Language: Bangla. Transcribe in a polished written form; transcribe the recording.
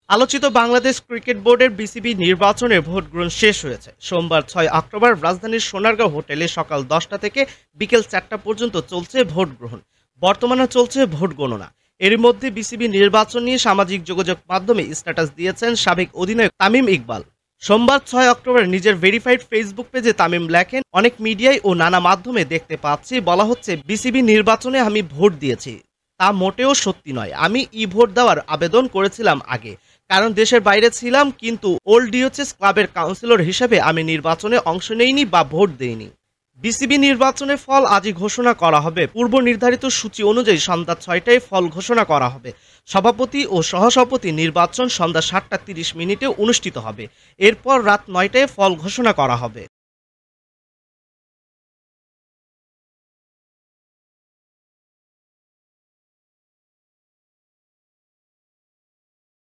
আলোচিত বাংলাদেশ ক্রিকেট বোর্ডের বিসিবি নির্বাচনের ভোট গ্রহণ শেষ হয়েছে। সোমবার ৬ অক্টোবর রাজধানীর সোনারগাঁও হোটেলে সকাল ১০টা থেকে বিকেল ৪টা পর্যন্ত চলছে ভোট গ্রহণ। বর্তমানে চলছে ভোট গণনা। এর মধ্যে বিসিবি নির্বাচন নিয়ে সামাজিক যোগাযোগ মাধ্যমে স্ট্যাটাস দিয়েছেন সাবেক অধিনায়ক তামিম ইকবাল। সোমবার ৬ অক্টোবর নিজের ভেরিফাইড ফেসবুক পেজে তামিম লেখেন, অনেক মিডিয়ায় ও নানা মাধ্যমে দেখতে পাচ্ছি বলা হচ্ছে বিসিবি নির্বাচনে আমি ভোট দিয়েছি। তা মোটেও সত্যি নয়। আমি ভোট দেওয়ার আবেদন করেছিলাম আগে, কারণ দেশের বাইরে ছিলাম, কিন্তু ওল্ড ডিওচেস ক্লাবের কাউন্সিলর হিসেবে আমি নির্বাচনে অংশ নেইনি বা ভোট দেইনি। বিসিবি নির্বাচনের ফল আজই ঘোষণা করা হবে। পূর্ব নির্ধারিত সূচি অনুযায়ী সন্ধ্যা ৬টায় ফল ঘোষণা করা হবে। সভাপতি ও সহসভাপতি নির্বাচন সন্ধ্যা ৭টা ৩০ মিনিটে অনুষ্ঠিত হবে। এরপর রাত ৯টায় ফল ঘোষণা করা হবে।